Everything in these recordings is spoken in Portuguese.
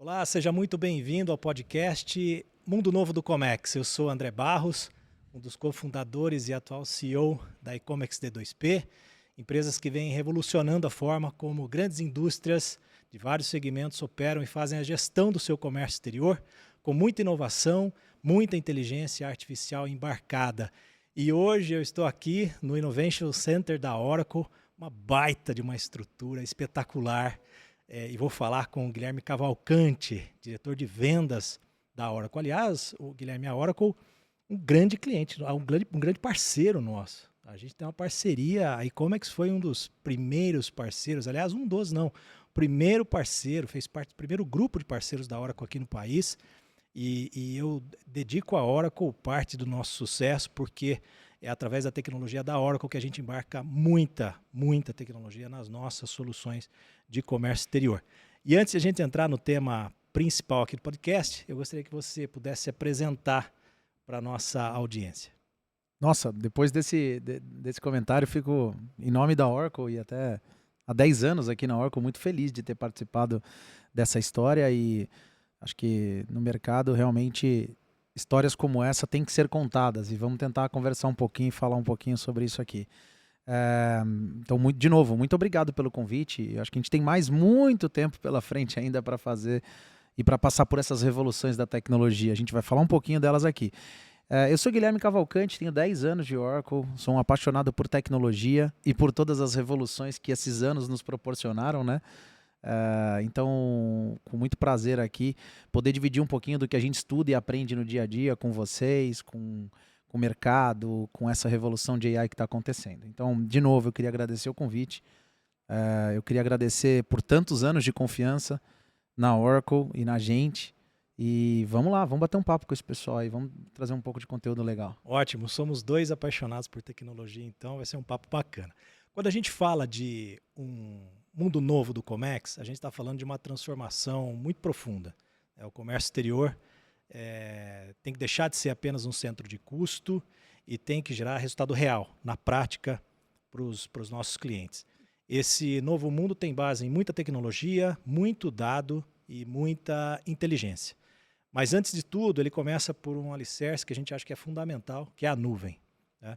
Olá, seja muito bem-vindo ao podcast Mundo Novo do Comex. Eu sou André Barros, um dos cofundadores e atual CEO da Icomex D2P, empresas que vêm revolucionando a forma como grandes indústrias de vários segmentos operam e fazem a gestão do seu comércio exterior, com muita inovação, muita inteligência artificial embarcada. E hoje eu estou aqui no Innovation Center da Oracle, uma baita de uma estrutura espetacular. E vou falar com o Guilherme Cavalcante, diretor de vendas da Oracle. Aliás, o Guilherme, a Oracle, um grande cliente, um grande parceiro nosso. A gente tem uma parceria, a Icomex foi um dos primeiros parceiros, aliás, um dos não, o primeiro parceiro, fez parte do primeiro grupo de parceiros da Oracle aqui no país. E eu dedico à Oracle parte do nosso sucesso, porque é através da tecnologia da Oracle que a gente embarca muita tecnologia nas nossas soluções de comércio exterior. E antes de a gente entrar no tema principal aqui do podcast, eu gostaria que você pudesse se apresentar para a nossa audiência. Nossa, depois desse comentário, eu fico, em nome da Oracle e até há 10 anos aqui na Oracle, muito feliz de ter participado dessa história e acho que no mercado realmente histórias como essa têm que ser contadas e vamos tentar conversar um pouquinho e falar um pouquinho sobre isso aqui. Então, de novo, muito obrigado pelo convite. Eu acho que a gente tem muito tempo pela frente ainda para fazer e para passar por essas revoluções da tecnologia. A gente vai falar um pouquinho delas aqui. Eu sou Guilherme Cavalcante, tenho 10 anos de Oracle, sou um apaixonado por tecnologia e por todas as revoluções que esses anos nos proporcionaram, né? Então, com muito prazer aqui, poder dividir um pouquinho do que a gente estuda e aprende no dia a dia com vocês, com o mercado, com essa revolução de AI que está acontecendo. Então, de novo, eu queria agradecer o convite, eu queria agradecer por tantos anos de confiança na Oracle e na gente. E vamos lá, vamos bater um papo com esse pessoal aí, vamos trazer um pouco de conteúdo legal. Ótimo, somos dois apaixonados por tecnologia, então vai ser um papo bacana. Quando a gente fala de um mundo novo do Comex, a gente está falando de uma transformação muito profunda. O comércio exterior tem que deixar de ser apenas um centro de custo e tem que gerar resultado real, na prática, para os nossos clientes. Esse novo mundo tem base em muita tecnologia, muito dado e muita inteligência. Mas antes de tudo, ele começa por um alicerce que a gente acha que é fundamental, que é a nuvem, né?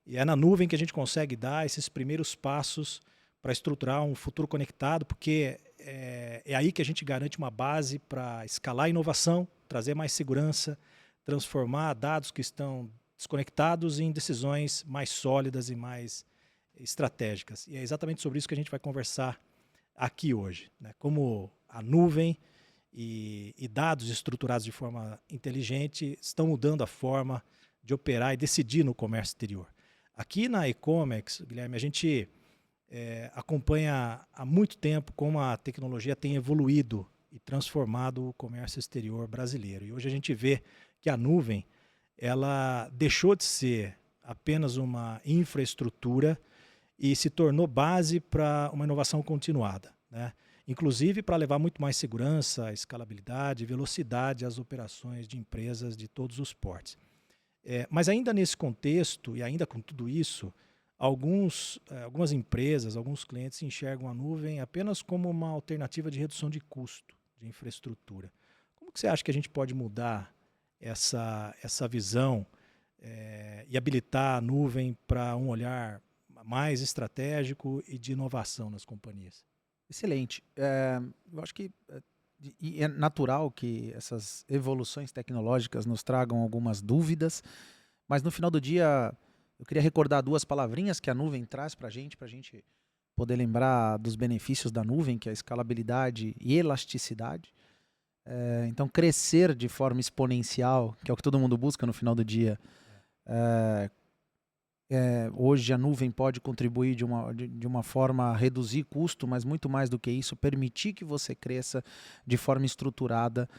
E é na nuvem que a gente consegue dar esses primeiros passos para estruturar um futuro conectado, porque é aí que a gente garante uma base para escalar a inovação, trazer mais segurança, transformar dados que estão desconectados em decisões mais sólidas e mais estratégicas. E é exatamente sobre isso que a gente vai conversar aqui hoje, né? Como a nuvem e dados estruturados de forma inteligente estão mudando a forma de operar e decidir no comércio exterior. Aqui na Icomex, Guilherme, a gente acompanha há muito tempo como a tecnologia tem evoluído e transformado o comércio exterior brasileiro. E hoje a gente vê que a nuvem ela deixou de ser apenas uma infraestrutura e se tornou base para uma inovação continuada, né? Inclusive para levar muito mais segurança, escalabilidade, velocidade às operações de empresas de todos os portes. Mas ainda nesse contexto e ainda com tudo isso, algumas empresas, alguns clientes enxergam a nuvem apenas como uma alternativa de redução de custo de infraestrutura. Como que você acha que a gente pode mudar essa visão e habilitar a nuvem para um olhar mais estratégico e de inovação nas companhias? Excelente. Eu acho que é natural que essas evoluções tecnológicas nos tragam algumas dúvidas, mas no final do dia eu queria recordar duas palavrinhas que a nuvem traz para a gente poder lembrar dos benefícios da nuvem, que é a escalabilidade e elasticidade. Então, crescer de forma exponencial, que é o que todo mundo busca no final do dia. Hoje a nuvem pode contribuir de uma forma a reduzir custo, mas muito mais do que isso, permitir que você cresça de forma estruturada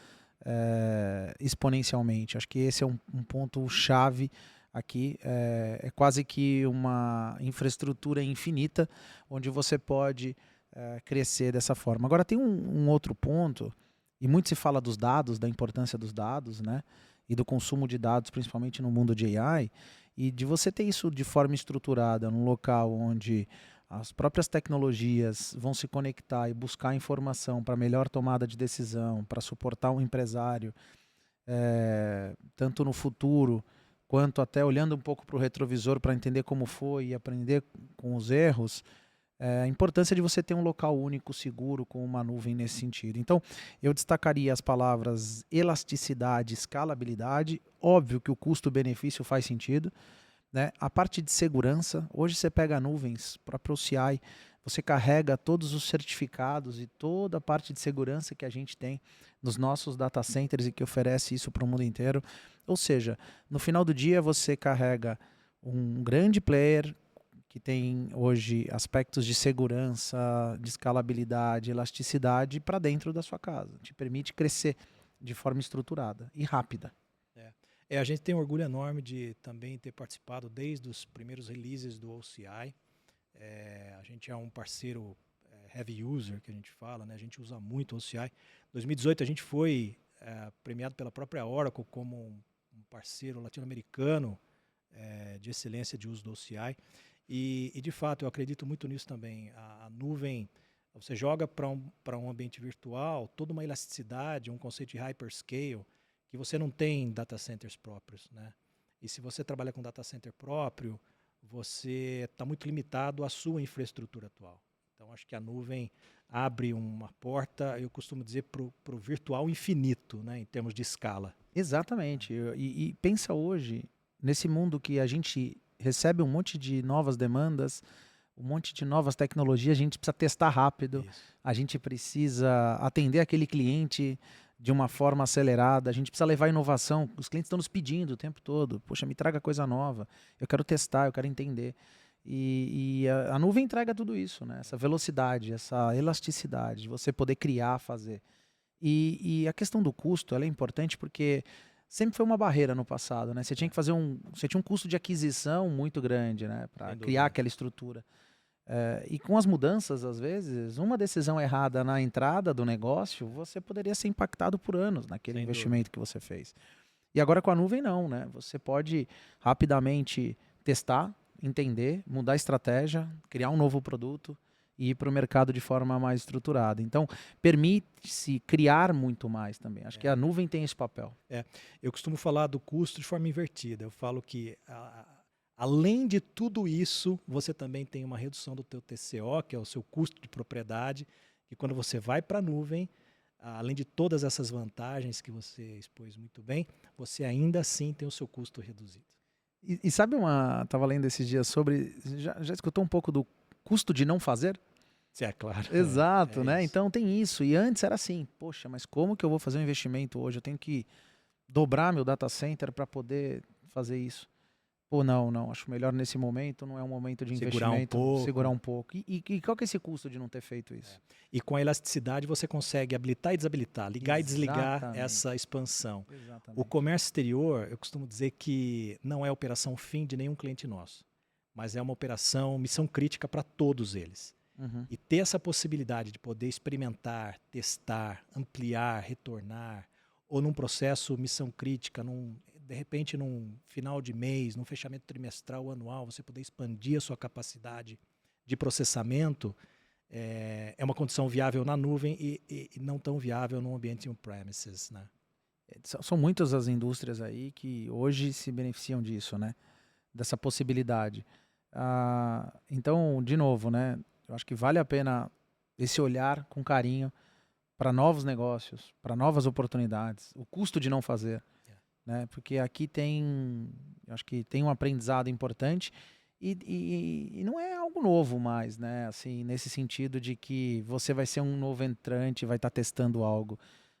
exponencialmente. Acho que esse é um ponto chave aqui. É quase que uma infraestrutura infinita, onde você pode crescer dessa forma. Agora tem um outro ponto, e muito se fala dos dados, da importância dos dados, né? E do consumo de dados, principalmente no mundo de AI, e de você ter isso de forma estruturada, num local onde as próprias tecnologias vão se conectar e buscar informação para melhor tomada de decisão, para suportar um empresário, tanto no futuro, quanto até olhando um pouco para o retrovisor para entender como foi e aprender com os erros, a importância de você ter um local único, seguro, com uma nuvem nesse sentido. Então, eu destacaria as palavras elasticidade, escalabilidade. Óbvio que o custo-benefício faz sentido, né? A parte de segurança, hoje você pega nuvens, próprio OCI, você carrega todos os certificados e toda a parte de segurança que a gente tem nos nossos data centers e que oferece isso para o mundo inteiro. Ou seja, no final do dia você carrega um grande player que tem hoje aspectos de segurança, de escalabilidade, elasticidade para dentro da sua casa. Te permite crescer de forma estruturada e rápida. A gente tem um orgulho enorme de também ter participado desde os primeiros releases do OCI. A gente é um parceiro heavy user, que a gente fala, né? A gente usa muito o OCI. Em 2018 a gente foi premiado pela própria Oracle como um parceiro latino-americano de excelência de uso do OCI. E de fato eu acredito muito nisso também. A nuvem, você joga para um ambiente virtual toda uma elasticidade, um conceito de hyperscale, que você não tem data centers próprios, né? E se você trabalha com data center próprio, você está muito limitado à sua infraestrutura atual. Então, acho que a nuvem abre uma porta, eu costumo dizer, para o virtual infinito, né, em termos de escala. Exatamente. E pensa hoje, nesse mundo que a gente recebe um monte de novas demandas, um monte de novas tecnologias, a gente precisa testar rápido, a gente precisa atender aquele cliente de uma forma acelerada, a gente precisa levar inovação, os clientes estão nos pedindo o tempo todo, poxa, me traga coisa nova, eu quero testar, eu quero entender. E a nuvem entrega tudo isso, né? Essa velocidade, essa elasticidade, de você poder criar, fazer. E a questão do custo, ela é importante porque sempre foi uma barreira no passado, né? Você tinha que fazer você tinha um custo de aquisição muito grande, né? Para criar aquela estrutura. E com as mudanças, às vezes, uma decisão errada na entrada do negócio, você poderia ser impactado por anos naquele investimento que você fez. E agora com a nuvem não, né? Você pode rapidamente testar, entender, mudar a estratégia, criar um novo produto e ir para o mercado de forma mais estruturada. Então, permite-se criar muito mais também. Acho que a nuvem tem esse papel. Eu costumo falar do custo de forma invertida. Eu falo que além de tudo isso, você também tem uma redução do teu TCO, que é o seu custo de propriedade, e quando você vai para a nuvem, além de todas essas vantagens que você expôs muito bem, você ainda assim tem o seu custo reduzido. E sabe estava lendo esses dias sobre, já escutou um pouco do custo de não fazer? É claro. Exato, né? Isso. Então tem isso. E antes era assim, poxa, mas como que eu vou fazer um investimento hoje? Eu tenho que dobrar meu data center para poder fazer isso. Pô, não. Acho melhor nesse momento, não é um momento de investimento. Segurar um pouco. E qual que é esse custo de não ter feito isso? E com a elasticidade você consegue habilitar e desabilitar, ligar e desligar essa expansão. Exatamente. O comércio exterior, eu costumo dizer que não é operação fim de nenhum cliente nosso, mas é uma operação missão crítica para todos eles. Uhum. E ter essa possibilidade de poder experimentar, testar, ampliar, retornar, ou num processo missão crítica, de repente num final de mês, num fechamento trimestral ou anual, você poder expandir a sua capacidade de processamento, é uma condição viável na nuvem e não tão viável no ambiente on-premises, né? São muitas as indústrias aí que hoje se beneficiam disso, né? Dessa possibilidade. Então, de novo, né? Eu acho que vale a pena esse olhar com carinho para novos negócios, para novas oportunidades, o custo de não fazer, né? Porque aqui acho que tem um aprendizado importante e não é algo novo mais, né? Assim, nesse sentido de que você vai ser um novo entrante, vai estar testando algo.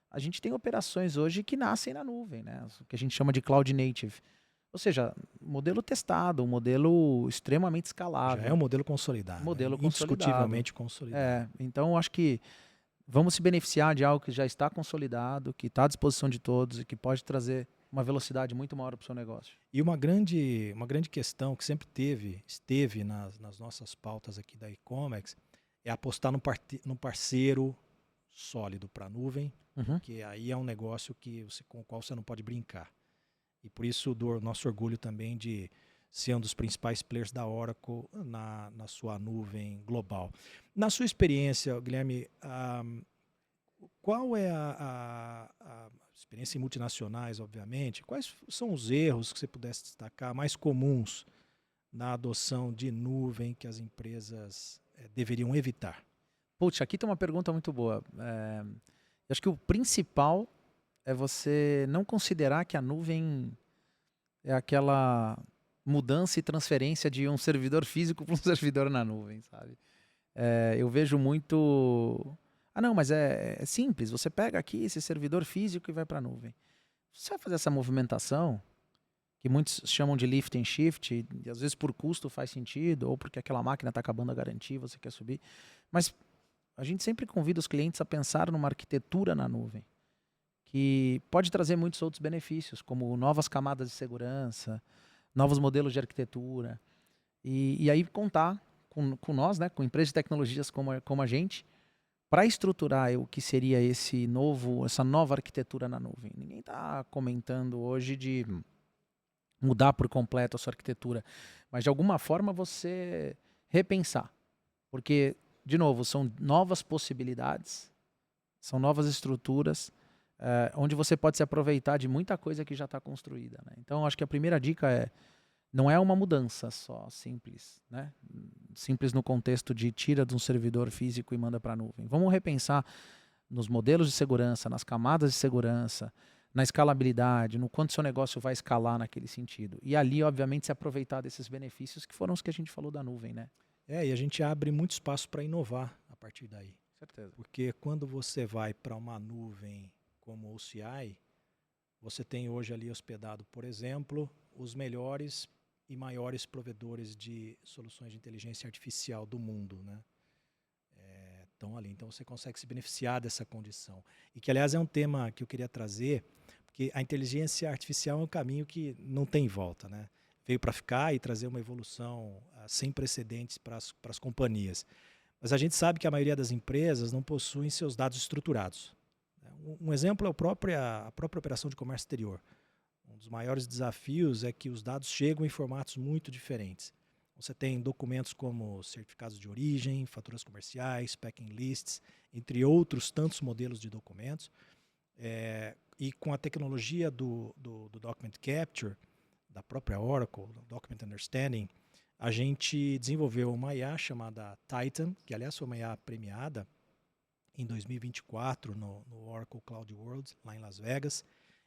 A gente tem operações hoje que nascem na nuvem, né? O que a gente chama de cloud native. Ou seja, modelo testado, um modelo extremamente escalável. Já é um modelo consolidado. Indiscutivelmente consolidado. Então, acho que vamos se beneficiar de algo que já está consolidado, que está à disposição de todos e que pode trazer uma velocidade muito maior para o seu negócio. E uma grande questão que sempre esteve nas nossas pautas aqui da e-commerce é apostar num parceiro sólido para a nuvem, porque aí é um negócio com o qual você não pode brincar. E por isso do nosso orgulho também de ser um dos principais players da Oracle na sua nuvem global. Na sua experiência, Guilherme, qual é a experiência em multinacionais, obviamente, quais são os erros que você pudesse destacar mais comuns na adoção de nuvem que as empresas deveriam evitar? Putz, aqui tem uma pergunta muito boa. Eu acho que o principal é você não considerar que a nuvem é aquela mudança e transferência de um servidor físico para um servidor na nuvem, sabe? Eu vejo muito... Ah, não, mas é simples. Você pega aqui esse servidor físico e vai para a nuvem. Você vai fazer essa movimentação, que muitos chamam de lift and shift, e às vezes por custo faz sentido, ou porque aquela máquina está acabando a garantia, você quer subir. Mas a gente sempre convida os clientes a pensar numa arquitetura na nuvem, que pode trazer muitos outros benefícios, como novas camadas de segurança, novos modelos de arquitetura, e aí contar com nós, né, com empresas de tecnologias como a gente, para estruturar o que seria essa nova arquitetura na nuvem. Ninguém está comentando hoje de mudar por completo a sua arquitetura, mas de alguma forma você repensar. Porque, de novo, são novas possibilidades, são novas estruturas, onde você pode se aproveitar de muita coisa que já está construída, né? Então, acho que a primeira dica não é uma mudança só simples, né? Simples no contexto de tira de um servidor físico e manda para a nuvem. Vamos repensar nos modelos de segurança, nas camadas de segurança, na escalabilidade, no quanto seu negócio vai escalar naquele sentido. E ali, obviamente, se aproveitar desses benefícios que foram os que a gente falou da nuvem, né? E a gente abre muito espaço para inovar a partir daí. Certeza. Porque quando você vai para uma nuvem como o OCI, você tem hoje ali hospedado, por exemplo, os melhores e maiores provedores de soluções de inteligência artificial do mundo, né? Estão ali. Então você consegue se beneficiar dessa condição. E que, aliás, é um tema que eu queria trazer, porque a inteligência artificial é um caminho que não tem volta, né? Veio para ficar e trazer uma evolução sem precedentes para as companhias. Mas a gente sabe que a maioria das empresas não possuem seus dados estruturados. Um exemplo é a própria operação de comércio exterior. Um dos maiores desafios é que os dados chegam em formatos muito diferentes. Você tem documentos como certificados de origem, faturas comerciais, packing lists, entre outros tantos modelos de documentos. E com a tecnologia do Document Capture, da própria Oracle, Document Understanding, a gente desenvolveu uma IA chamada Titan, que aliás foi uma IA premiada em 2024 no Oracle Cloud World, lá em Las Vegas.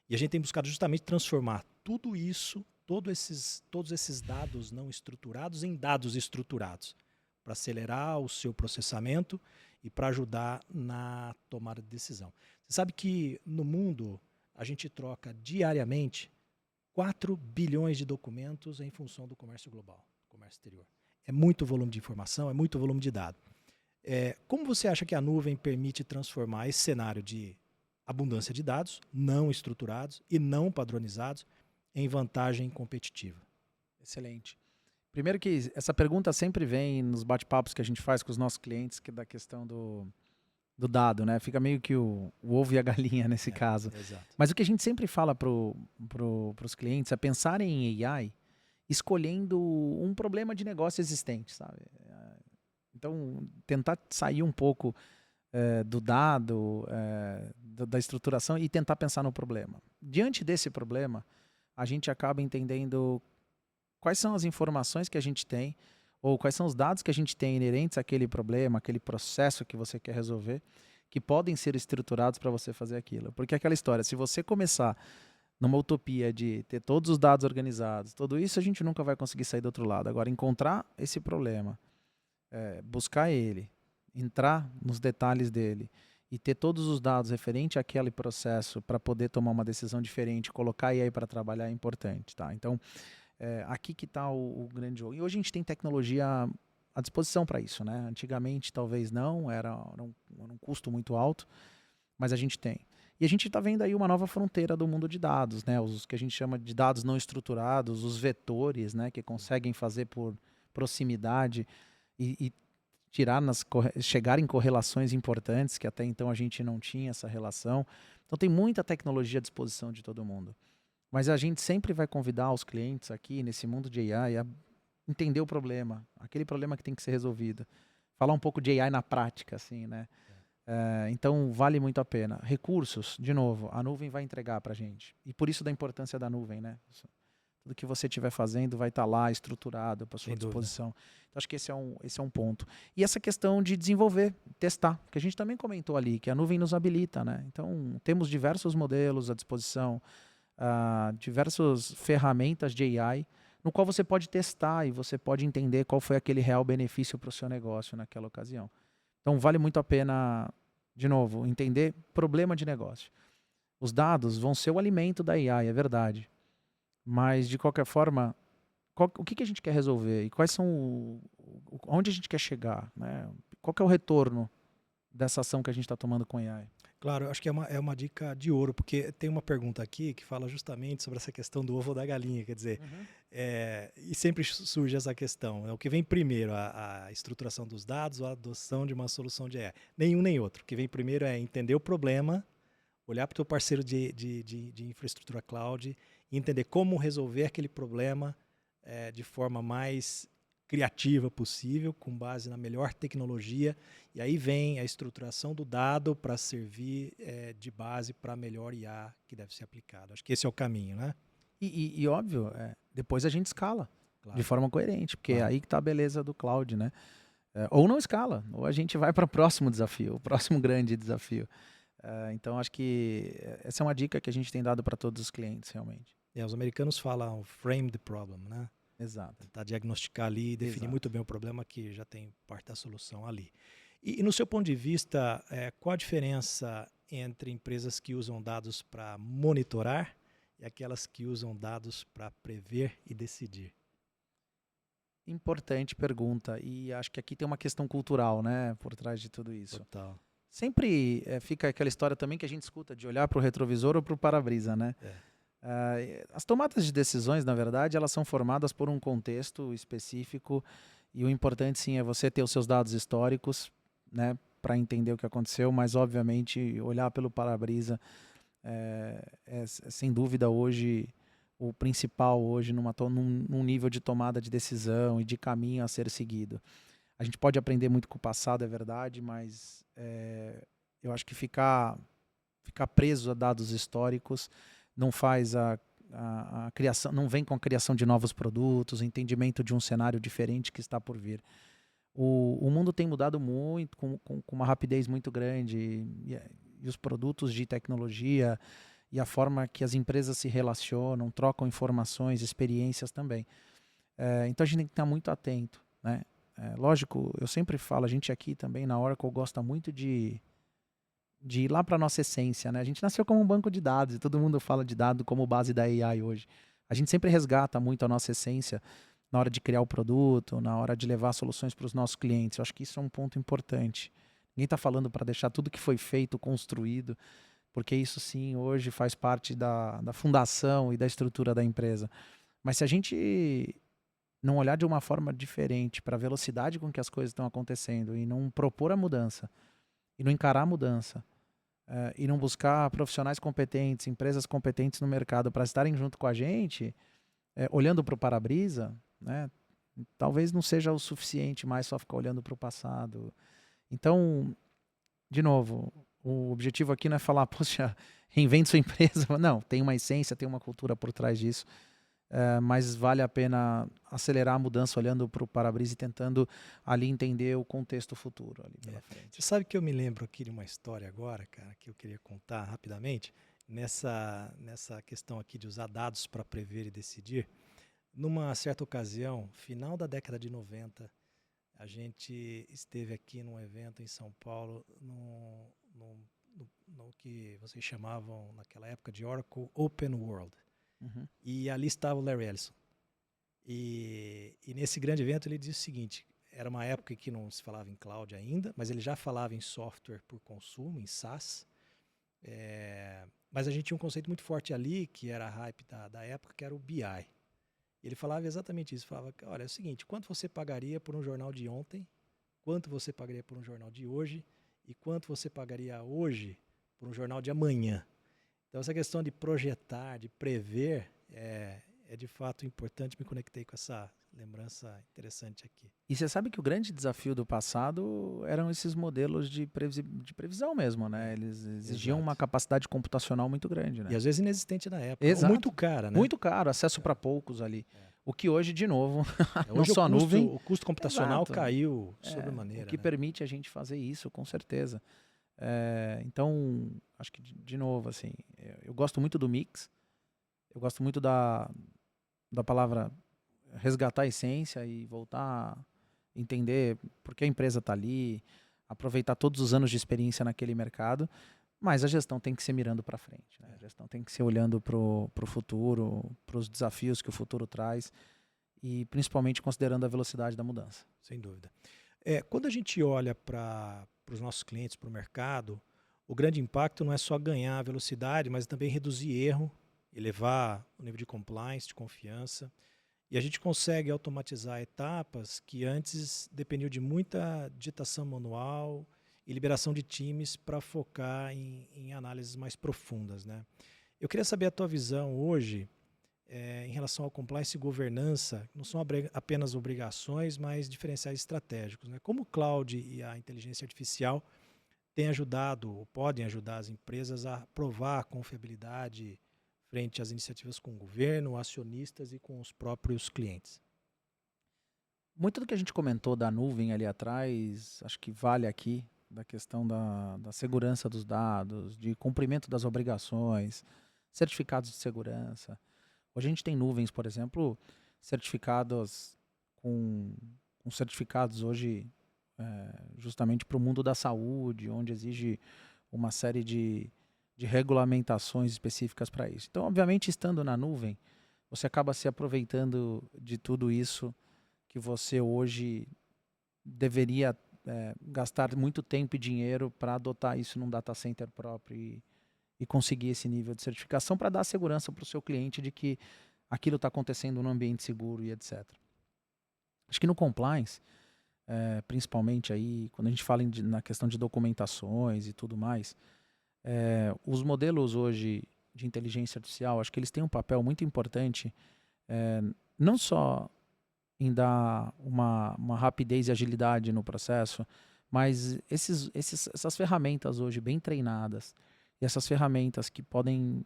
E a gente tem buscado justamente transformar tudo isso, todos esses dados não estruturados em dados estruturados, para acelerar o seu processamento e para ajudar na tomada de decisão. Você sabe que no mundo a gente troca diariamente 4 bilhões de documentos em função do comércio global, comércio exterior. É muito volume de informação, é muito volume de dado. Como você acha que a nuvem permite transformar esse cenário de abundância de dados não estruturados e não padronizados em vantagem competitiva? Excelente. Primeiro que essa pergunta sempre vem nos bate-papos que a gente faz com os nossos clientes, que é da questão do dado, né? Fica meio que o ovo e a galinha nesse caso. Exato. Mas o que a gente sempre fala para os clientes é pensar em AI escolhendo um problema de negócio existente, sabe? Então, tentar sair um pouco do dado, da estruturação e tentar pensar no problema. Diante desse problema, a gente acaba entendendo quais são as informações que a gente tem ou quais são os dados que a gente tem inerentes àquele problema, aquele processo que você quer resolver, que podem ser estruturados para você fazer aquilo. Porque aquela história, se você começar numa utopia de ter todos os dados organizados, tudo isso a gente nunca vai conseguir sair do outro lado. Agora, encontrar esse problema, buscar ele, entrar nos detalhes dele e ter todos os dados referentes àquele processo para poder tomar uma decisão diferente, colocar aí para trabalhar é importante, tá? Então, aqui que está o grande jogo. E hoje a gente tem tecnologia à disposição para isso, né? Antigamente talvez não, era um custo muito alto, mas a gente tem. E a gente está vendo aí uma nova fronteira do mundo de dados, né? Os que a gente chama de dados não estruturados, os vetores, né? Que conseguem fazer por proximidade e chegar em correlações importantes, que até então a gente não tinha essa relação. Então tem muita tecnologia à disposição de todo mundo. Mas a gente sempre vai convidar os clientes aqui nesse mundo de AI a entender o problema, aquele problema que tem que ser resolvido. Falar um pouco de AI na prática, assim, né? Então, vale muito a pena. Recursos, de novo, a nuvem vai entregar para a gente. E por isso da importância da nuvem, né? Tudo que você estiver fazendo vai estar lá estruturado para sua Sem dúvida. disposição. Então, acho que esse é um ponto. E essa questão de desenvolver, testar, que a gente também comentou ali, que a nuvem nos habilita, né? Então, temos diversos modelos à disposição, diversas ferramentas de AI, no qual você pode testar e você pode entender qual foi aquele real benefício para o seu negócio naquela ocasião. Então, vale muito a pena, de novo, entender problema de negócio. Os dados vão ser o alimento da AI, é verdade. Mas, de qualquer forma, o que a gente quer resolver? E quais são onde a gente quer chegar? Né? Qual que é o retorno dessa ação que a gente está tomando com AI? Claro, eu acho que é uma dica de ouro, porque tem uma pergunta aqui que fala justamente sobre essa questão do ovo ou da galinha, quer dizer, e sempre surge essa questão, é o que vem primeiro, a estruturação dos dados ou a adoção de uma solução de AI? Nenhum nem outro. O que vem primeiro é entender o problema, olhar para o teu parceiro de infraestrutura cloud e entender como resolver aquele problema de forma mais criativa possível, com base na melhor tecnologia. E aí vem a estruturação do dado para servir de base para a melhor IA que deve ser aplicado. Acho que esse é o caminho, né? E óbvio, depois a gente escala de Claro. forma coerente, porque é Claro. aí que está a beleza do cloud, né? Ou não escala, ou a gente vai para o próximo desafio, o próximo grande desafio. Então, acho que essa é uma dica que a gente tem dado para todos os clientes, realmente. Os americanos falam frame the problem, né? Exato. Tentar diagnosticar ali e definir Exato. muito bem o problema que já tem parte da solução ali. E no seu ponto de vista, qual a diferença entre empresas que usam dados para monitorar e aquelas que usam dados para prever e decidir? Importante pergunta. E acho que aqui tem uma questão cultural, né, por trás de tudo isso. Total. Sempre fica aquela história também que a gente escuta de olhar para o retrovisor ou para o para-brisa, né? As tomadas de decisões, na verdade, elas são formadas por um contexto específico e o importante, sim, é você ter os seus dados históricos, né, para entender o que aconteceu, mas, obviamente, olhar pelo para-brisa sem dúvida, hoje, o principal hoje num nível de tomada de decisão e de caminho a ser seguido. A gente pode aprender muito com o passado, é verdade, mas eu acho que ficar preso a dados históricos não faz a criação, não vem com a criação de novos produtos, entendimento de um cenário diferente que está por vir. O mundo tem mudado muito, com uma rapidez muito grande, e os produtos de tecnologia e a forma que as empresas se relacionam, trocam informações, experiências também. Então a gente tem que estar muito atento, né? Lógico, eu sempre falo, a gente aqui também na Oracle gosta muito de ir lá para a nossa essência, né? A gente nasceu como um banco de dados e todo mundo fala de dado como base da AI hoje. A gente sempre resgata muito a nossa essência na hora de criar o produto, na hora de levar soluções para os nossos clientes. Eu acho que isso é um ponto importante. Ninguém está falando para deixar tudo que foi feito, construído, porque isso sim hoje faz parte da fundação e da estrutura da empresa. Mas se a gente não olhar de uma forma diferente para a velocidade com que as coisas estão acontecendo e não propor a mudança, e não encarar a mudança, e não buscar profissionais competentes, empresas competentes no mercado para estarem junto com a gente, olhando para o para-brisa, né, talvez não seja o suficiente mais só ficar olhando para o passado. Então, de novo, o objetivo aqui não é falar, poxa, reinvente sua empresa. Não, tem uma essência, tem uma cultura por trás disso. Mas vale a pena acelerar a mudança olhando para o para-brisa e tentando ali entender o contexto futuro ali pela frente. Você sabe que eu me lembro aqui de uma história agora, cara, que eu queria contar rapidamente, nessa questão aqui de usar dados para prever e decidir. Numa certa ocasião, final da década de 90, a gente esteve aqui num evento em São Paulo, no que vocês chamavam naquela época de Oracle Open World. Uhum. E ali estava o Larry Ellison. E nesse grande evento ele disse o seguinte, era uma época que não se falava em cloud ainda, mas ele já falava em software por consumo, em SaaS. Mas a gente tinha um conceito muito forte ali, que era a hype da época, que era o BI. Ele falava exatamente isso, falava, olha, é o seguinte, quanto você pagaria por um jornal de ontem, quanto você pagaria por um jornal de hoje, e quanto você pagaria hoje por um jornal de amanhã? Então, essa questão de projetar, de prever, é de fato importante. Me conectei com essa lembrança interessante aqui. E você sabe que o grande desafio do passado eram esses modelos de previsão mesmo, né? Eles exigiam uma Exato. capacidade computacional muito grande, né? E às vezes inexistente na época. Ou Exato. muito cara, né? Muito caro, acesso para poucos ali. O que hoje, de novo, não Hoje só a nuvem. o custo computacional Exato. caiu sobremaneira. O que né? permite a gente fazer isso, com certeza. Então, acho que, de novo, assim, eu gosto muito do mix. Eu gosto muito da palavra resgatar a essência e voltar a entender por que a empresa está ali, aproveitar todos os anos de experiência naquele mercado, mas a gestão tem que ser mirando para frente. Né? A gestão tem que ser olhando para o futuro, para os desafios que o futuro traz e principalmente considerando a velocidade da mudança. Sem dúvida. Quando a gente olha para os nossos clientes, para o mercado, o grande impacto não é só ganhar velocidade, mas também reduzir erro, elevar o nível de compliance, de confiança. E a gente consegue automatizar etapas que antes dependiam de muita digitação manual e liberação de times para focar em análises mais profundas. Né? Eu queria saber a tua visão hoje em relação ao compliance e governança, não são apenas obrigações, mas diferenciais estratégicos. Né? Como o cloud e a inteligência artificial têm ajudado ou podem ajudar as empresas a provar a confiabilidade frente às iniciativas com o governo, acionistas e com os próprios clientes? Muito do que a gente comentou da nuvem ali atrás, acho que vale aqui, da questão da segurança dos dados, de cumprimento das obrigações, certificados de segurança. Hoje a gente tem nuvens, por exemplo, certificadas com certificados hoje justamente para o mundo da saúde, onde exige uma série de regulamentações específicas para isso. Então, obviamente, estando na nuvem, você acaba se aproveitando de tudo isso que você hoje deveria gastar muito tempo e dinheiro para adotar isso num data center próprio e conseguir esse nível de certificação para dar segurança para o seu cliente de que aquilo está acontecendo num ambiente seguro e etc. Acho que no compliance, principalmente aí, quando a gente fala na questão de documentações e tudo mais, os modelos hoje de inteligência artificial, acho que eles têm um papel muito importante, não só em dar uma rapidez e agilidade no processo, mas essas ferramentas hoje bem treinadas, e essas ferramentas que podem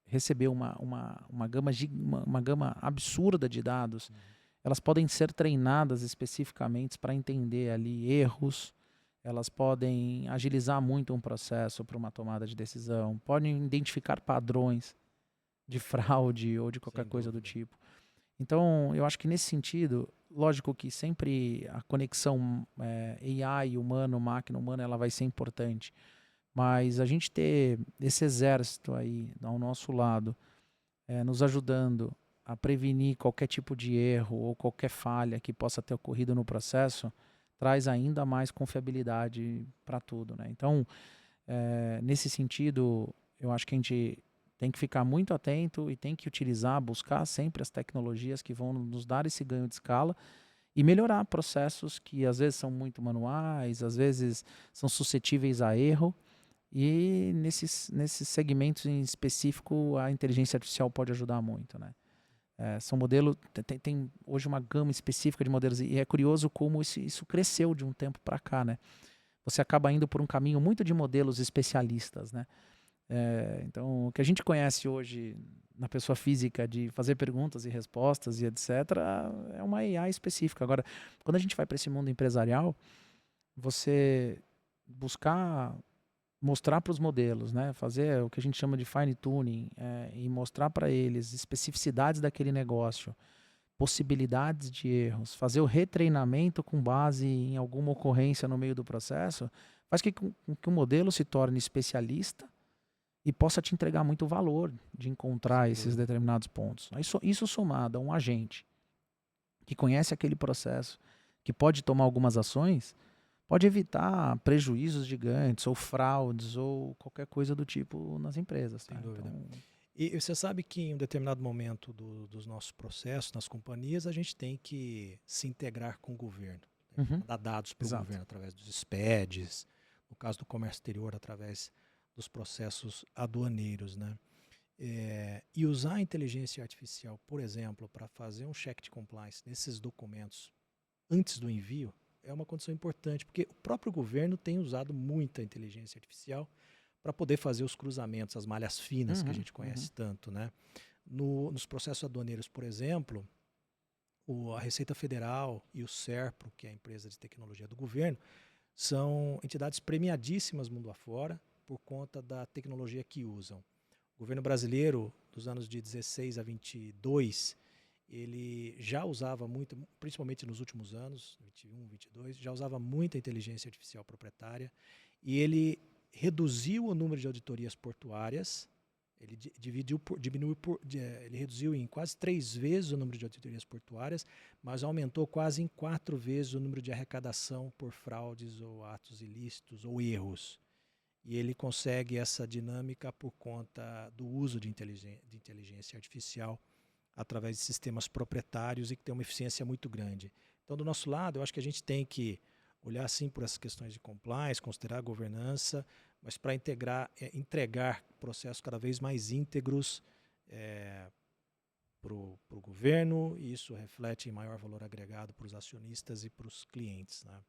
receber uma gama absurda de dados, elas podem ser treinadas especificamente para entender ali erros, elas podem agilizar muito um processo para uma tomada de decisão, podem identificar padrões de fraude ou de qualquer coisa do tipo. Então, eu acho que nesse sentido, lógico que sempre a conexão AI, humano, máquina, humana, ela vai ser importante. Mas a gente ter esse exército aí ao nosso lado, nos ajudando a prevenir qualquer tipo de erro ou qualquer falha que possa ter ocorrido no processo, traz ainda mais confiabilidade para tudo. Né? Então, nesse sentido, eu acho que a gente tem que ficar muito atento e tem que utilizar, buscar sempre as tecnologias que vão nos dar esse ganho de escala e melhorar processos que às vezes são muito manuais, às vezes são suscetíveis a erro. E nesses segmentos em específico, a inteligência artificial pode ajudar muito. Né? São modelos, tem hoje uma gama específica de modelos e é curioso como isso cresceu de um tempo para cá. Né? Você acaba indo por um caminho muito de modelos especialistas. Né? Então, o que a gente conhece hoje na pessoa física de fazer perguntas e respostas e etc., é uma AI específica. Agora, quando a gente vai para esse mundo empresarial, você buscar mostrar para os modelos, né? Fazer o que a gente chama de fine tuning e mostrar para eles especificidades daquele negócio, possibilidades de erros, fazer o retreinamento com base em alguma ocorrência no meio do processo, faz que o modelo se torne especialista e possa te entregar muito valor de encontrar esses determinados pontos. Isso somado a um agente que conhece aquele processo, que pode tomar algumas ações, pode evitar prejuízos gigantes ou fraudes ou qualquer coisa do tipo nas empresas. Tá? Sem dúvida. Então, E você sabe que em um determinado momento dos nossos processos, nas companhias, a gente tem que se integrar com o governo. Dar dados para o governo através dos SPEDs, no caso do comércio exterior, através dos processos aduaneiros, né? E usar a inteligência artificial, por exemplo, para fazer um check de compliance nesses documentos antes do envio, é uma condição importante, porque o próprio governo tem usado muita inteligência artificial para poder fazer os cruzamentos, as malhas finas que a gente conhece tanto, né? Nos processos aduaneiros, por exemplo, a Receita Federal e o SERPRO, que é a empresa de tecnologia do governo, são entidades premiadíssimas mundo afora por conta da tecnologia que usam. O governo brasileiro, dos anos de 16 a 22, ele já usava muito, principalmente nos últimos anos, 21, 22, já usava muita inteligência artificial proprietária e ele reduziu o número de auditorias portuárias, ele ele reduziu em quase 3 vezes o número de auditorias portuárias, mas aumentou quase em 4 vezes o número de arrecadação por fraudes ou atos ilícitos ou erros. E ele consegue essa dinâmica por conta do uso de inteligência artificial através de sistemas proprietários e que tem uma eficiência muito grande. Então, do nosso lado, eu acho que a gente tem que olhar sim por essas questões de compliance, considerar a governança, mas para entregar processos cada vez mais íntegros para o governo, e isso reflete em maior valor agregado para os acionistas e para os clientes, né?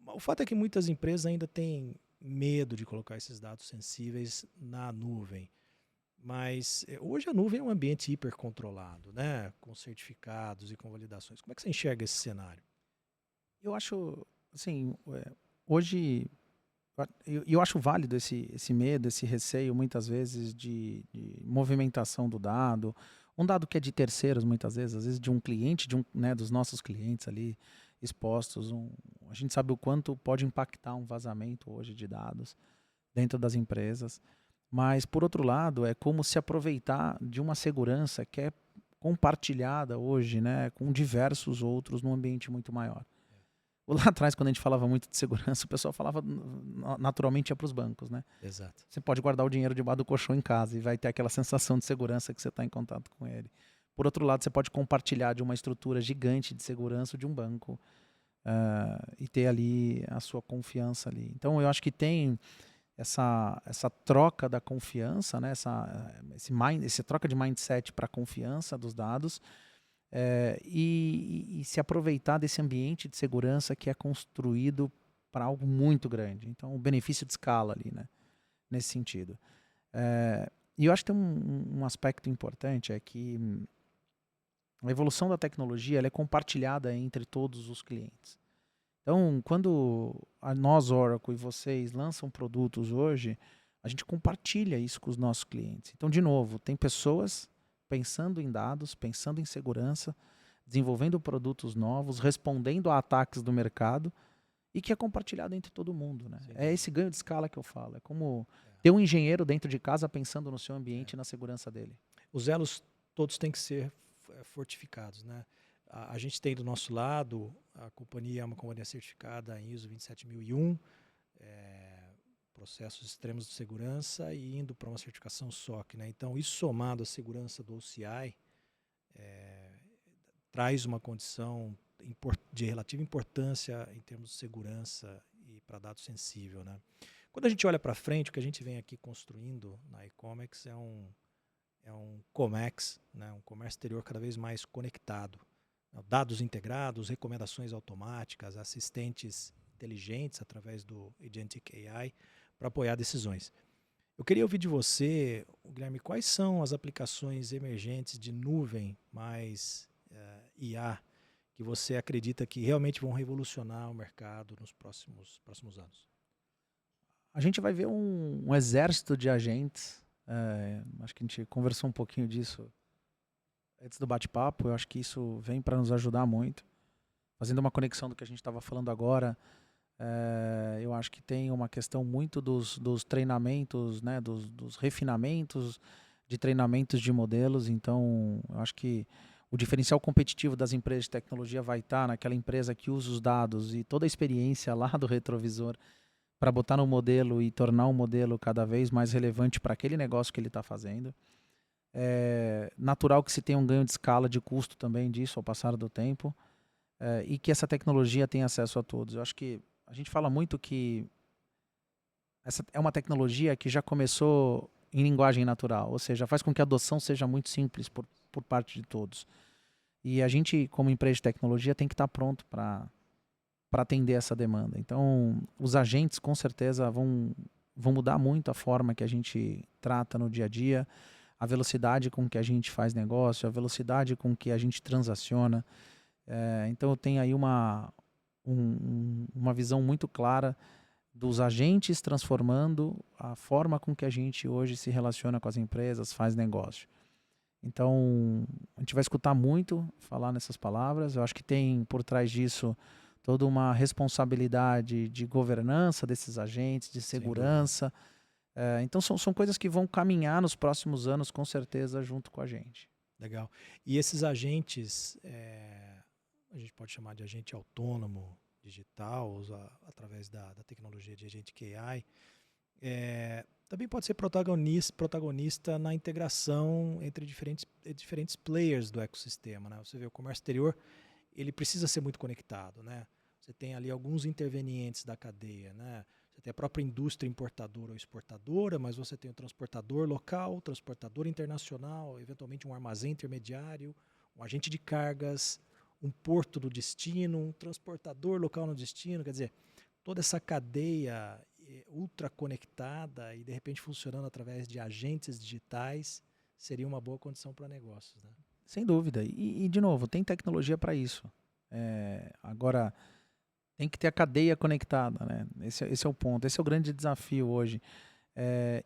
O fato é que muitas empresas ainda têm medo de colocar esses dados sensíveis na nuvem. Mas hoje a nuvem é um ambiente hipercontrolado, né? Com certificados e com validações. Como é que você enxerga esse cenário? Eu acho, assim, hoje, eu acho válido esse medo, esse receio, muitas vezes, de movimentação do dado. Um dado que é de terceiros, muitas vezes, às vezes de um cliente, né, dos nossos clientes ali expostos. A gente sabe o quanto pode impactar um vazamento hoje de dados dentro das empresas. Mas, por outro lado, é como se aproveitar de uma segurança que é compartilhada hoje, né, com diversos outros num ambiente muito maior. Lá atrás, quando a gente falava muito de segurança, o pessoal falava naturalmente ia para os bancos, né? Exato. Você pode guardar o dinheiro debaixo do colchão em casa e vai ter aquela sensação de segurança que você está em contato com ele. Por outro lado, você pode compartilhar de uma estrutura gigante de segurança de um banco e ter ali a sua confiança ali. Então, eu acho que tem essa troca da confiança, né? Essa troca de mindset para a confiança dos dados e se aproveitar desse ambiente de segurança que é construído para algo muito grande. Então, o benefício de escala ali, né? Nesse sentido. E eu acho que tem um aspecto importante, é que a evolução da tecnologia ela é compartilhada entre todos os clientes. Então, quando nós, Oracle, e vocês lançam produtos hoje, a gente compartilha isso com os nossos clientes. Então, de novo, tem pessoas pensando em dados, pensando em segurança, desenvolvendo produtos novos, respondendo a ataques do mercado e que é compartilhado entre todo mundo, né? É esse ganho de escala que eu falo. É como ter um engenheiro dentro de casa pensando no seu ambiente e na segurança dele. Os elos todos têm que ser fortificados, né? A gente tem do nosso lado, a companhia é uma companhia certificada em ISO 27001, processos extremos de segurança e indo para uma certificação SOC, né? Então, isso somado à segurança do OCI, traz uma condição de relativa importância em termos de segurança e para dados sensível, né? Quando a gente olha para frente, o que a gente vem aqui construindo na Ecomex é um COMEX, né? Um comércio exterior cada vez mais conectado. Dados integrados, recomendações automáticas, assistentes inteligentes através do Agentic AI para apoiar decisões. Eu queria ouvir de você, Guilherme, quais são as aplicações emergentes de nuvem mais IA que você acredita que realmente vão revolucionar o mercado nos próximos anos? A gente vai ver um exército de agentes. Acho que a gente conversou um pouquinho disso antes do bate-papo. Eu acho que isso vem para nos ajudar muito. Fazendo uma conexão do que a gente estava falando agora, eu acho que tem uma questão muito dos treinamentos, né, dos refinamentos de treinamentos de modelos. Então, eu acho que o diferencial competitivo das empresas de tecnologia vai estar naquela empresa que usa os dados e toda a experiência lá do retrovisor para botar no modelo e tornar o modelo cada vez mais relevante para aquele negócio que ele está fazendo. É natural que se tenha um ganho de escala de custo também disso ao passar do tempo e que essa tecnologia tenha acesso a todos. Eu acho que a gente fala muito que essa é uma tecnologia que já começou em linguagem natural, ou seja, faz com que a adoção seja muito simples por parte de todos. E a gente, como empresa de tecnologia, tem que estar pronto para atender essa demanda. Então, os agentes, com certeza, vão mudar muito a forma que a gente trata no dia a dia, a velocidade com que a gente faz negócio, a velocidade com que a gente transaciona. Então, eu tenho aí uma visão muito clara dos agentes transformando a forma com que a gente hoje se relaciona com as empresas, faz negócio. Então, a gente vai escutar muito falar nessas palavras. Eu acho que tem por trás disso toda uma responsabilidade de governança desses agentes, de segurança. Então, são coisas que vão caminhar nos próximos anos, com certeza, junto com a gente. Legal. E esses agentes, a gente pode chamar de agente autônomo digital, através da tecnologia de agente AI, também pode ser protagonista na integração entre diferentes players do ecossistema, né? Você vê o comércio exterior, ele precisa ser muito conectado, né? Você tem ali alguns intervenientes da cadeia, né? Você tem a própria indústria importadora ou exportadora, mas você tem o transportador local, o transportador internacional, eventualmente um armazém intermediário, um agente de cargas, um porto do destino, um transportador local no destino, quer dizer, toda essa cadeia ultra conectada e de repente funcionando através de agentes digitais seria uma boa condição para negócios, né? Sem dúvida. E, de novo, tem tecnologia para isso. Agora, tem que ter a cadeia conectada, né? Esse é o ponto, esse é o grande desafio hoje.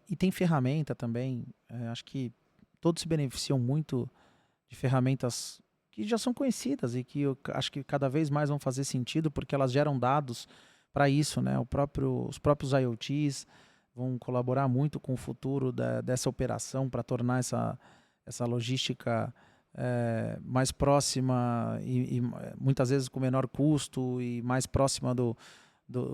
E tem ferramenta também, acho que todos se beneficiam muito de ferramentas que já são conhecidas e que eu acho que cada vez mais vão fazer sentido porque elas geram dados para isso, né? Os próprios IoTs vão colaborar muito com o futuro dessa operação para tornar essa logística mais próxima e muitas vezes com menor custo e mais próxima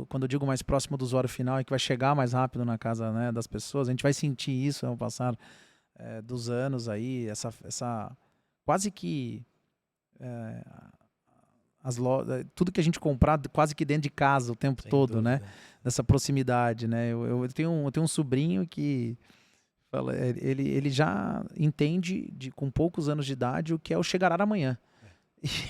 quando eu digo mais próximo do usuário final, é que vai chegar mais rápido na casa, né, das pessoas. A gente vai sentir isso ao passar dos anos aí, essa quase que tudo que a gente comprar quase que dentro de casa o tempo Sem todo, dúvida. né? Dessa proximidade, né? Eu tenho um sobrinho que fala, ele já entende com poucos anos de idade o que é o chegará amanhã.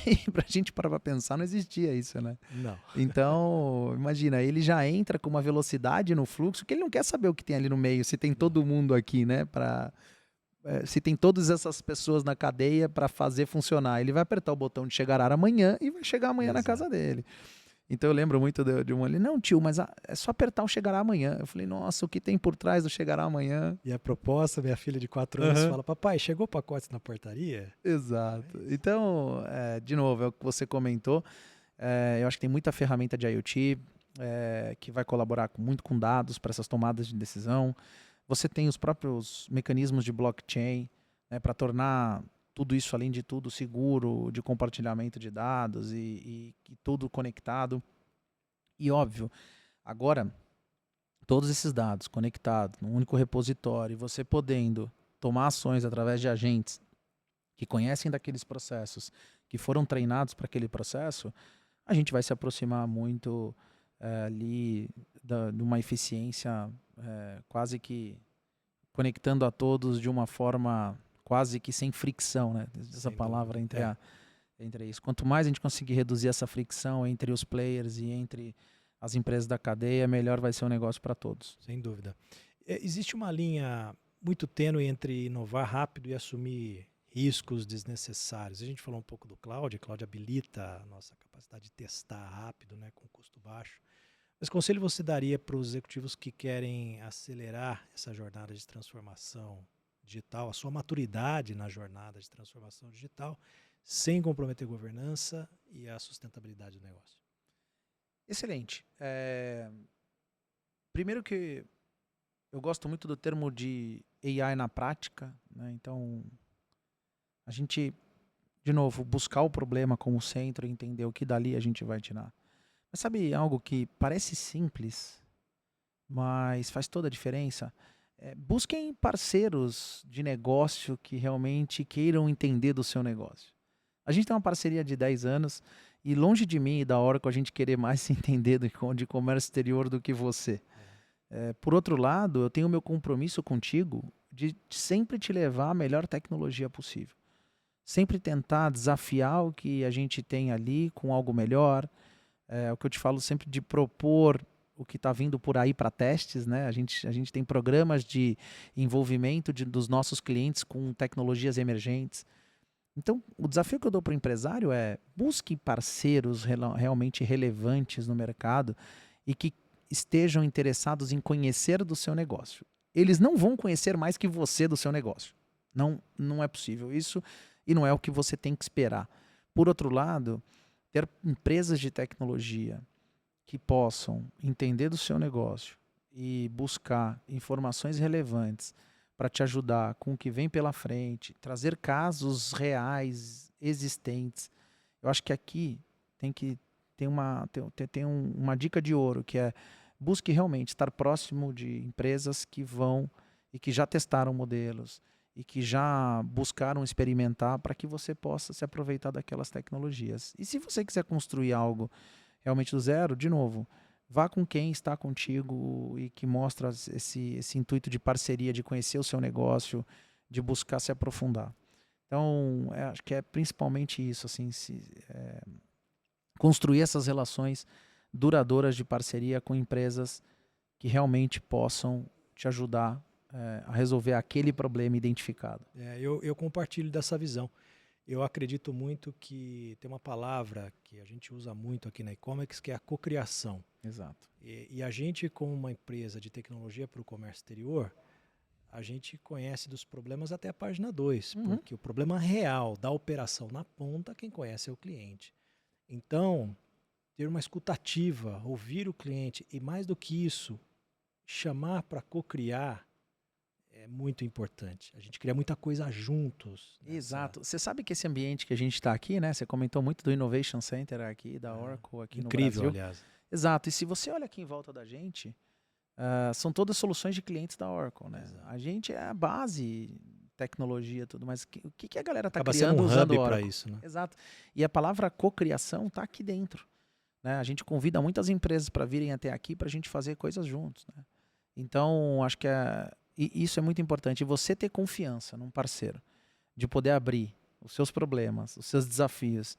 E pra gente parar pra pensar, não existia isso, né? Não. Então, imagina, ele já entra com uma velocidade no fluxo que ele não quer saber o que tem ali no meio, se tem todo mundo aqui, né? Se tem todas essas pessoas na cadeia para fazer funcionar. Ele vai apertar o botão de chegar amanhã e vai chegar amanhã na casa dele. Então eu lembro muito de uma ali, não tio, mas é só apertar o chegará amanhã. Eu falei, nossa, o que tem por trás do chegará amanhã? E a proposta, minha filha de 4 anos fala, papai, chegou o pacote na portaria? Exato. Então, de novo, é o que você comentou. Eu acho que tem muita ferramenta de IoT que vai colaborar muito com dados para essas tomadas de decisão. Você tem os próprios mecanismos de blockchain, né, para tornar tudo isso, além de tudo, seguro, de compartilhamento de dados e tudo conectado. E óbvio, agora, todos esses dados conectados num único repositório, você podendo tomar ações através de agentes que conhecem daqueles processos, que foram treinados para aquele processo, a gente vai se aproximar muito ali de uma eficiência quase que conectando a todos de uma forma quase que sem fricção, né? Essa Sem palavra dúvida. entre isso. Quanto mais a gente conseguir reduzir essa fricção entre os players e entre as empresas da cadeia, melhor vai ser o negócio para todos. Sem dúvida. Existe uma linha muito tênue entre inovar rápido e assumir riscos desnecessários. A gente falou um pouco do cloud, a cloud habilita a nossa capacidade de testar rápido, né, com custo baixo. Mas que conselho você daria para os executivos que querem acelerar essa jornada de transformação digital, a sua maturidade na jornada de transformação digital, sem comprometer a governança e a sustentabilidade do negócio? Excelente. Primeiro que eu gosto muito do termo de AI na prática, né? Então, a gente, de novo, buscar o problema como centro e entender o que dali a gente vai tirar. Mas sabe algo que parece simples, mas faz toda a diferença? Busquem parceiros de negócio que realmente queiram entender do seu negócio. A gente tem uma parceria de 10 anos e longe de mim e da Oracle a gente querer mais se entender de comércio exterior do que você. Por outro lado, eu tenho o meu compromisso contigo de sempre te levar a melhor tecnologia possível. Sempre tentar desafiar o que a gente tem ali com algo melhor. O que eu te falo sempre de propor o que está vindo por aí para testes, né? A gente tem programas de envolvimento dos nossos clientes com tecnologias emergentes. Então, o desafio que eu dou para o empresário é busque parceiros realmente relevantes no mercado e que estejam interessados em conhecer do seu negócio. Eles não vão conhecer mais que você do seu negócio. Não é possível isso e não é o que você tem que esperar. Por outro lado, ter empresas de tecnologia que possam entender do seu negócio e buscar informações relevantes para te ajudar com o que vem pela frente, trazer casos reais, existentes. Eu acho que aqui tem uma dica de ouro, que é busque realmente estar próximo de empresas que vão e que já testaram modelos e que já buscaram experimentar para que você possa se aproveitar daquelas tecnologias. E se você quiser construir algo realmente do zero, de novo, vá com quem está contigo e que mostra esse intuito de parceria, de conhecer o seu negócio, de buscar se aprofundar. Então, acho que é principalmente isso, assim, construir essas relações duradouras de parceria com empresas que realmente possam te ajudar a resolver aquele problema identificado. Eu compartilho dessa visão. Eu acredito muito que tem uma palavra que a gente usa muito aqui na e-commerce, que é a cocriação. Exato. E a gente, como uma empresa de tecnologia para o comércio exterior, a gente conhece dos problemas até a página 2, porque o problema real da operação na ponta, quem conhece é o cliente. Então, ter uma escutativa, ouvir o cliente e, mais do que isso, chamar para cocriar é muito importante. A gente cria muita coisa juntos. Exato. Você sabe que esse ambiente que a gente está aqui, né? Você comentou muito do Innovation Center aqui, da Oracle aqui no Brasil. Incrível, aliás. Exato. E se você olha aqui em volta da gente, são todas soluções de clientes da Oracle, né? Exato. A gente é a base, tecnologia, tudo, mas o que a galera está Acaba criando sendo um usando hub Oracle? para isso, né? Exato. E a palavra cocriação está aqui dentro, né? A gente convida muitas empresas para virem até aqui para a gente fazer coisas juntos, né? Então, acho que isso é muito importante. E você ter confiança num parceiro, de poder abrir os seus problemas, os seus desafios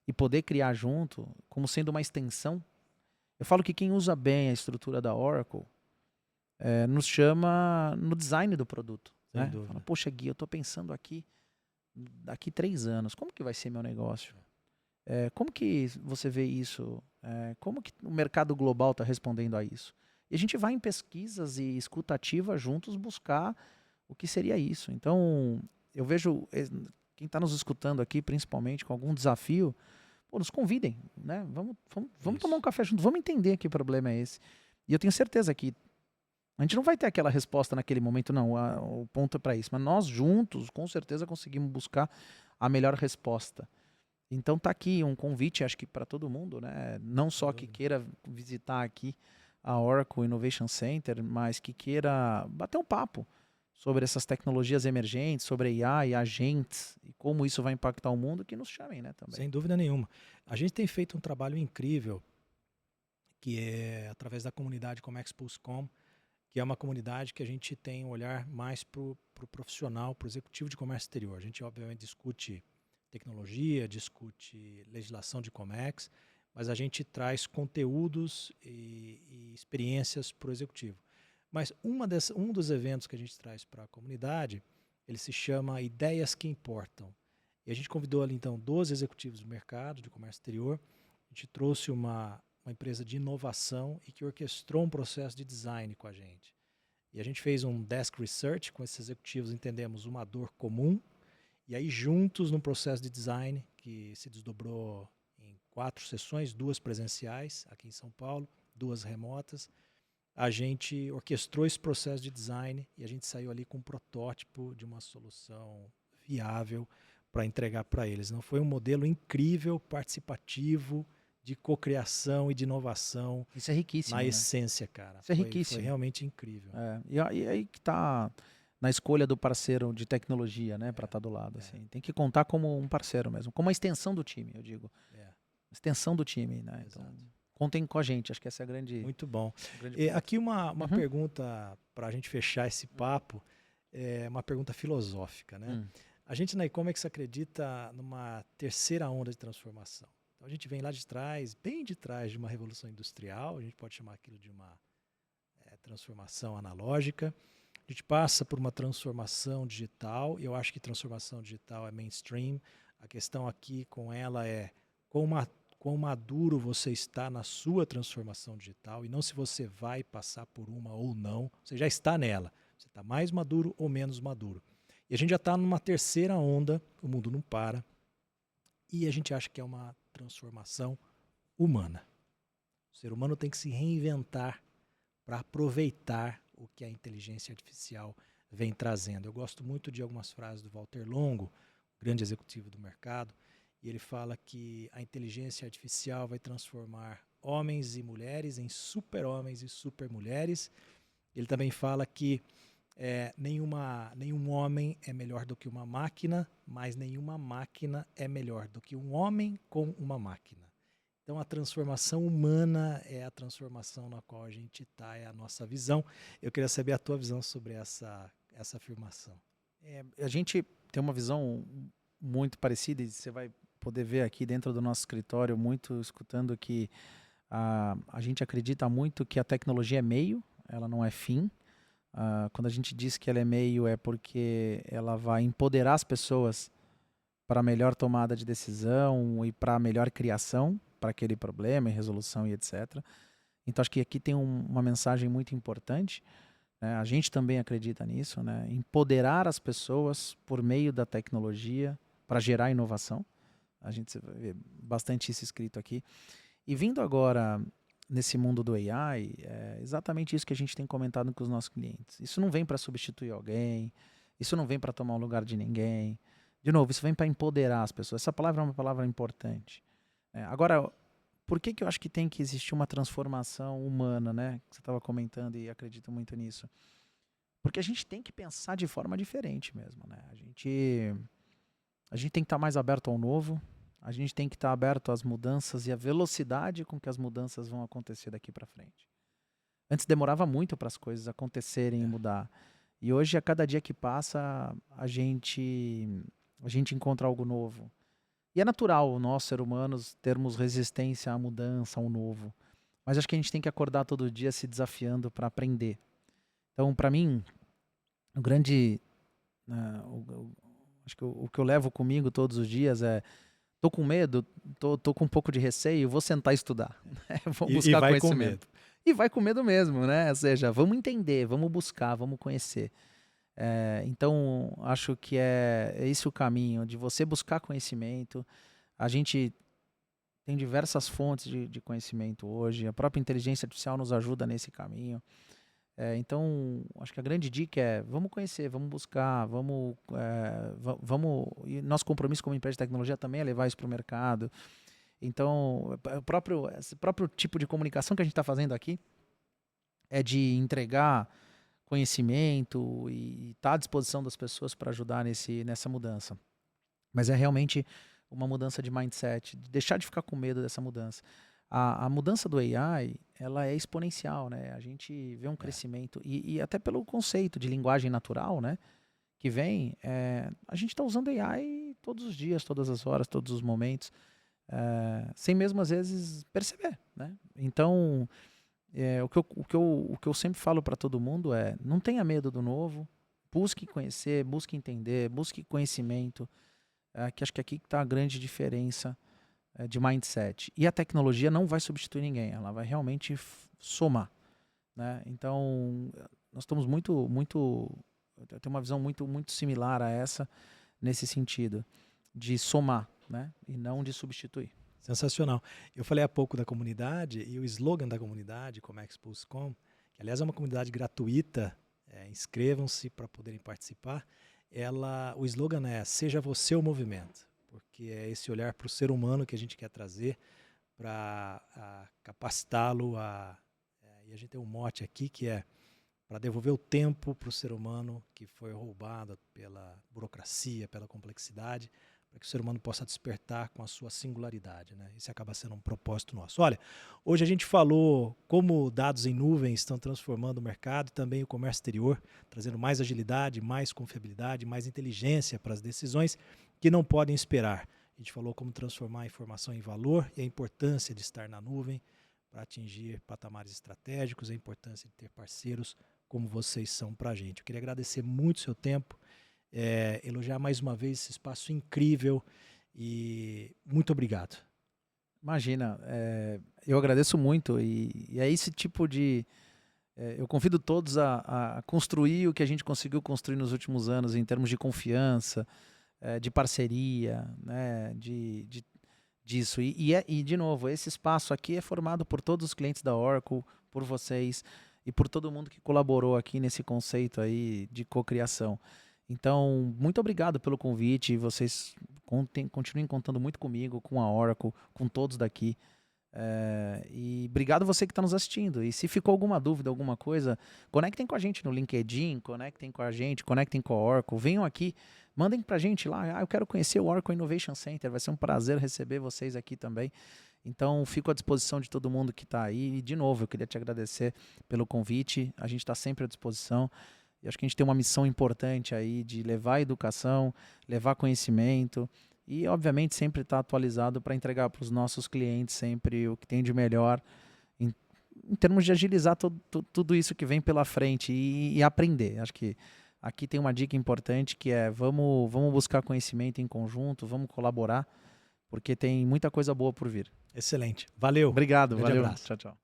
e poder criar junto, como sendo uma extensão. Eu falo que quem usa bem a estrutura da Oracle nos chama no design do produto. Sem né? dúvida. Fala, poxa, Gui, eu estou pensando aqui, daqui 3 anos, como que vai ser meu negócio? Como que você vê isso? Como que o mercado global está respondendo a isso? E a gente vai em pesquisas e escutativa juntos buscar o que seria isso. Então, eu vejo quem está nos escutando aqui, principalmente com algum desafio, nos convidem, né? Vamos tomar um café junto, vamos entender que problema é esse. E eu tenho certeza que a gente não vai ter aquela resposta naquele momento, não. O ponto é para isso. Mas nós juntos, com certeza, conseguimos buscar a melhor resposta. Então tá aqui um convite, acho que para todo mundo, né? Não só que queira visitar aqui a Oracle Innovation Center, mas que queira bater um papo sobre essas tecnologias emergentes, sobre AI, agentes e como isso vai impactar o mundo, que nos chamem, né, também. Sem dúvida nenhuma. A gente tem feito um trabalho incrível, que é através da comunidade Comexpulse.com, que é uma comunidade que a gente tem um olhar mais para o profissional, para o executivo de comércio exterior. A gente, obviamente, discute tecnologia, discute legislação de Comex, mas a gente traz conteúdos e experiências para o executivo. Mas um dos eventos que a gente traz para a comunidade, ele se chama Ideias que Importam. E a gente convidou ali, então, 12 executivos do mercado de comércio exterior. A gente trouxe uma empresa de inovação e que orquestrou um processo de design com a gente. E a gente fez um desk research com esses executivos, entendemos uma dor comum, e aí juntos num processo de design que se desdobrou em 4 sessões, 2 presenciais aqui em São Paulo, 2 remotas, a gente orquestrou esse processo de design e a gente saiu ali com um protótipo de uma solução viável para entregar para eles. Não foi um modelo incrível, participativo, de cocriação e de inovação. Isso é riquíssimo, na né? essência, cara. Isso é riquíssimo. Foi realmente incrível. E aí que está na escolha do parceiro de tecnologia, né, para estar do lado. Assim. Tem que contar como um parceiro mesmo, como uma extensão do time, eu digo. Extensão do time, né? Então, contem com a gente. Acho que essa é a Muito bom. grande E ponto. aqui uma Uhum. pergunta para a gente fechar esse papo, é uma pergunta filosófica, né? A gente na e-commerce acredita numa terceira onda de transformação. Então a gente vem lá de trás, bem de trás de uma revolução industrial, a gente pode chamar aquilo de uma transformação analógica. A gente passa por uma transformação digital, e eu acho que transformação digital é mainstream. A questão aqui com ela é quão maduro você está na sua transformação digital, e não se você vai passar por uma ou não, você já está nela. Você está mais maduro ou menos maduro. E a gente já está numa terceira onda, o mundo não para, e a gente acha que é uma transformação humana. O ser humano tem que se reinventar para aproveitar o que a inteligência artificial vem trazendo. Eu gosto muito de algumas frases do Walter Longo, grande executivo do mercado, e ele fala que a inteligência artificial vai transformar homens e mulheres em super-homens e super-mulheres. Ele também fala que nenhum homem é melhor do que uma máquina, mas nenhuma máquina é melhor do que um homem com uma máquina. Então, a transformação humana é a transformação na qual a gente está, é a nossa visão. Eu queria saber a tua visão sobre essa afirmação. A gente tem uma visão muito parecida, e você vai poder ver aqui dentro do nosso escritório, muito escutando que a gente acredita muito que a tecnologia é meio, ela não é fim. Quando a gente diz que ela é meio, é porque ela vai empoderar as pessoas para melhor tomada de decisão e para melhor criação para aquele problema e resolução e etc. Então acho que aqui tem uma mensagem muito importante, né? A gente também acredita nisso, né? Empoderar as pessoas por meio da tecnologia para gerar inovação. A gente vê bastante isso escrito aqui. E vindo agora nesse mundo do AI, é exatamente isso que a gente tem comentado com os nossos clientes. Isso não vem para substituir alguém, isso não vem para tomar o lugar de ninguém. De novo, isso vem para empoderar as pessoas. Essa palavra é uma palavra importante. Agora, por que eu acho que tem que existir uma transformação humana, né? Que você estava comentando e acredito muito nisso. Porque a gente tem que pensar de forma diferente mesmo, né? A gente tem que estar mais aberto ao novo, a gente tem que estar aberto às mudanças e à velocidade com que as mudanças vão acontecer daqui para frente. Antes demorava muito para as coisas acontecerem e mudar. E hoje, a cada dia que passa, a gente encontra algo novo. E é natural nós, seres humanos, termos resistência à mudança, ao novo. Mas acho que a gente tem que acordar todo dia se desafiando para aprender. Então, para mim, o grande... acho que o que eu levo comigo todos os dias é: tô com medo, tô com um pouco de receio, vou sentar e estudar. Vou buscar vai com conhecimento. medo. E vai com medo mesmo, né? Ou seja, vamos entender, vamos buscar, vamos conhecer. Então, acho que é esse o caminho, de você buscar conhecimento. A gente tem diversas fontes de conhecimento hoje, a própria inteligência artificial nos ajuda nesse caminho. Então, acho que a grande dica é: vamos conhecer, vamos buscar, vamos. E nosso compromisso como empresa de tecnologia também é levar isso para o mercado. Então, esse próprio tipo de comunicação que a gente está fazendo aqui é de entregar conhecimento e estar à disposição das pessoas para ajudar nessa mudança. Mas é realmente uma mudança de mindset, de deixar de ficar com medo dessa mudança. A mudança do AI, ela é exponencial, né? A gente vê um crescimento, e até pelo conceito de linguagem natural, né? Que vem, a gente está usando AI todos os dias, todas as horas, todos os momentos, sem mesmo às vezes perceber, né? Então, o que eu sempre falo para todo mundo é: não tenha medo do novo, busque conhecer, busque entender, busque conhecimento, que acho que aqui está a grande diferença de mindset. E a tecnologia não vai substituir ninguém, ela vai realmente somar, né? Então, nós estamos eu tenho uma visão muito similar a essa, nesse sentido, de somar, né? E não de substituir. Sensacional. Eu falei há pouco da comunidade, e o slogan da comunidade, Comexpulse.com, que aliás é uma comunidade gratuita, inscrevam-se para poderem participar. O slogan é: seja você o movimento, porque é esse olhar para o ser humano que a gente quer trazer, para capacitá-lo e a gente tem um mote aqui que é para devolver o tempo para o ser humano que foi roubado pela burocracia, pela complexidade, para que o ser humano possa despertar com a sua singularidade, né? Esse acaba sendo um propósito nosso. Olha, hoje a gente falou como dados em nuvem estão transformando o mercado e também o comércio exterior, trazendo mais agilidade, mais confiabilidade, mais inteligência para as decisões que não podem esperar. A gente falou como transformar a informação em valor e a importância de estar na nuvem para atingir patamares estratégicos, a importância de ter parceiros como vocês são para a gente. Eu queria agradecer muito o seu tempo, elogiar mais uma vez esse espaço incrível e muito obrigado. Imagina, eu agradeço muito e é esse tipo de... eu convido todos a construir o que a gente conseguiu construir nos últimos anos em termos de confiança, de parceria, né, disso. E, de novo, esse espaço aqui é formado por todos os clientes da Oracle, por vocês e por todo mundo que colaborou aqui nesse conceito aí de cocriação. Então, muito obrigado pelo convite. Vocês continuem contando muito comigo, com a Oracle, com todos daqui. E obrigado você que está nos assistindo. E se ficou alguma dúvida, alguma coisa, conectem com a gente no LinkedIn, conectem com a gente, conectem com a Oracle. Venham aqui, mandem para a gente lá. Eu quero conhecer o Oracle Innovation Center. Vai ser um prazer receber vocês aqui também. Então, fico à disposição de todo mundo que está aí. E, de novo, eu queria te agradecer pelo convite. A gente está sempre à disposição. E acho que a gente tem uma missão importante aí de levar educação, levar conhecimento e, obviamente, sempre estar atualizado para entregar para os nossos clientes sempre o que tem de melhor em termos de agilizar tudo isso que vem pela frente e aprender. Acho que aqui tem uma dica importante que é vamos buscar conhecimento em conjunto, vamos colaborar, porque tem muita coisa boa por vir. Excelente. Valeu. Obrigado, Grande valeu. abraço. Tchau, tchau.